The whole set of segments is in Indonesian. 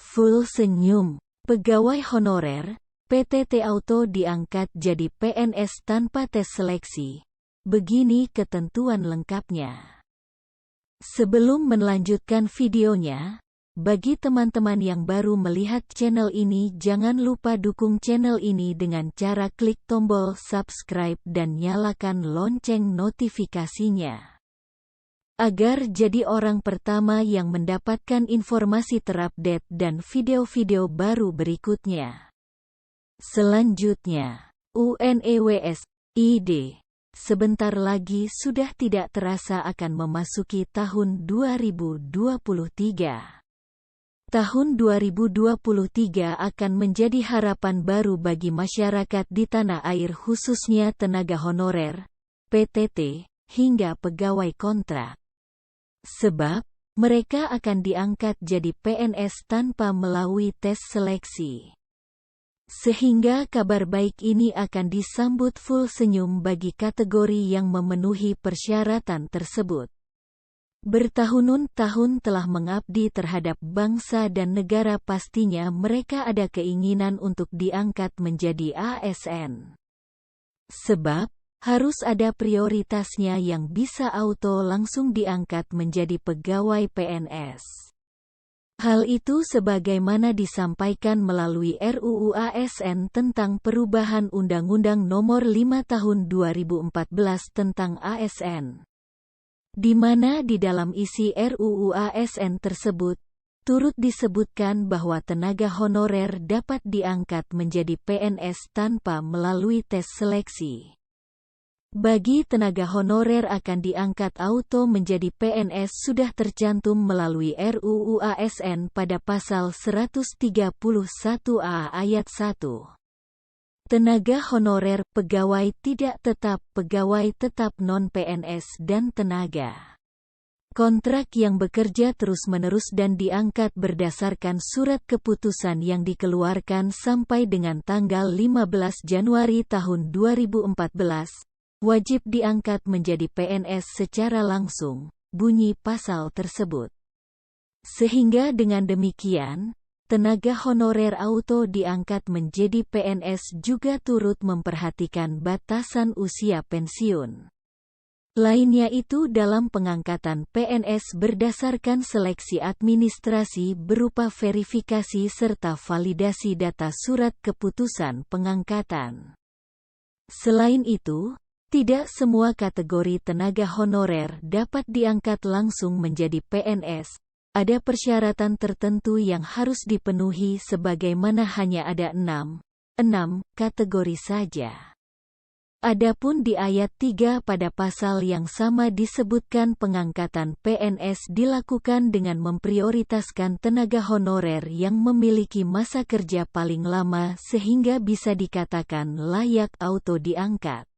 Full senyum. Pegawai honorer, PTT Auto diangkat jadi PNS tanpa tes seleksi. Begini ketentuan lengkapnya. Sebelum melanjutkan videonya, bagi teman-teman yang baru melihat channel ini, jangan lupa dukung channel ini dengan cara klik tombol subscribe dan nyalakan lonceng notifikasinya, agar jadi orang pertama yang mendapatkan informasi terupdate dan video-video baru berikutnya. Selanjutnya, UNEWS ID. Sebentar lagi sudah tidak terasa akan memasuki tahun 2023. Tahun 2023 akan menjadi harapan baru bagi masyarakat di tanah air, khususnya tenaga honorer, PTT, hingga pegawai kontrak. Sebab, mereka akan diangkat jadi PNS tanpa melalui tes seleksi. Sehingga kabar baik ini akan disambut full senyum bagi kategori yang memenuhi persyaratan tersebut. Bertahun-tahun telah mengabdi terhadap bangsa dan negara, pastinya mereka ada keinginan untuk diangkat menjadi ASN. Sebab, harus ada prioritasnya yang bisa auto langsung diangkat menjadi pegawai PNS. Hal itu sebagaimana disampaikan melalui RUU ASN tentang perubahan Undang-Undang Nomor 5 Tahun 2014 tentang ASN. Di mana di dalam isi RUU ASN tersebut, turut disebutkan bahwa tenaga honorer dapat diangkat menjadi PNS tanpa melalui tes seleksi. Bagi tenaga honorer akan diangkat auto menjadi PNS sudah tercantum melalui RUU ASN pada pasal 131A ayat 1. Tenaga honorer, pegawai tidak tetap, pegawai tetap non-PNS dan tenaga kontrak yang bekerja terus-menerus dan diangkat berdasarkan surat keputusan yang dikeluarkan sampai dengan tanggal 15 Januari tahun 2014. Wajib diangkat menjadi PNS secara langsung, bunyi pasal tersebut. Sehingga dengan demikian, tenaga honorer auto diangkat menjadi PNS juga turut memperhatikan batasan usia pensiun. Lainnya itu dalam pengangkatan PNS berdasarkan seleksi administrasi berupa verifikasi serta validasi data surat keputusan pengangkatan. Selain itu, tidak semua kategori tenaga honorer dapat diangkat langsung menjadi PNS. Ada persyaratan tertentu yang harus dipenuhi sebagaimana hanya ada 6 kategori saja. Adapun di ayat 3 pada pasal yang sama disebutkan pengangkatan PNS dilakukan dengan memprioritaskan tenaga honorer yang memiliki masa kerja paling lama sehingga bisa dikatakan layak auto diangkat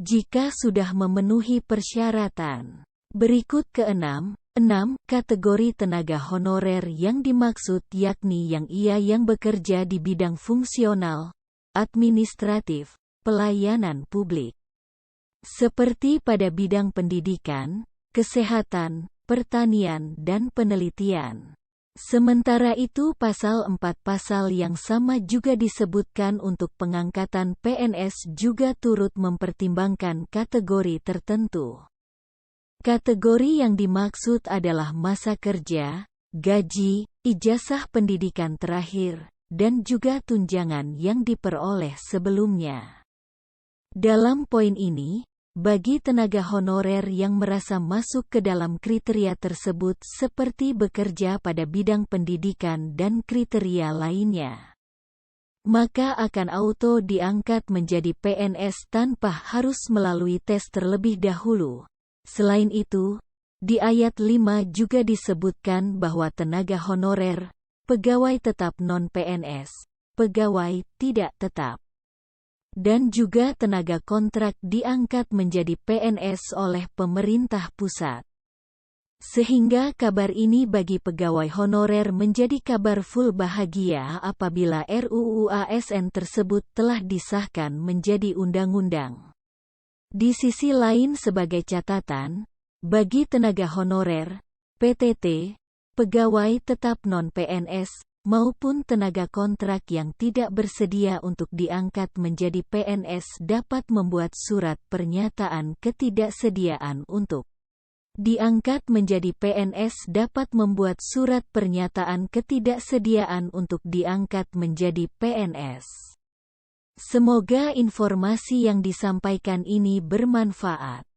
jika sudah memenuhi persyaratan. Berikut ke-6 kategori tenaga honorer yang dimaksud yakni yang bekerja di bidang fungsional, administratif, pelayanan publik. Seperti pada bidang pendidikan, kesehatan, pertanian dan penelitian. Sementara itu pasal 4 pasal yang sama juga disebutkan untuk pengangkatan PNS juga turut mempertimbangkan kategori tertentu. Kategori yang dimaksud adalah masa kerja, gaji, ijazah pendidikan terakhir, dan juga tunjangan yang diperoleh sebelumnya. Dalam poin ini, bagi tenaga honorer yang merasa masuk ke dalam kriteria tersebut seperti bekerja pada bidang pendidikan dan kriteria lainnya, maka akan auto diangkat menjadi PNS tanpa harus melalui tes terlebih dahulu. Selain itu, di ayat 5 juga disebutkan bahwa tenaga honorer, pegawai tetap non-PNS, pegawai tidak tetap, dan juga tenaga kontrak diangkat menjadi PNS oleh pemerintah pusat. Sehingga kabar ini bagi pegawai honorer menjadi kabar full bahagia apabila RUU ASN tersebut telah disahkan menjadi undang-undang. Di sisi lain sebagai catatan, bagi tenaga honorer, PTT, pegawai tetap non-PNS, maupun tenaga kontrak yang tidak bersedia untuk diangkat menjadi PNS dapat membuat surat pernyataan ketidaksediaan untuk diangkat menjadi PNS dapat membuat surat pernyataan ketidaksediaan untuk diangkat menjadi PNS. Semoga informasi yang disampaikan ini bermanfaat.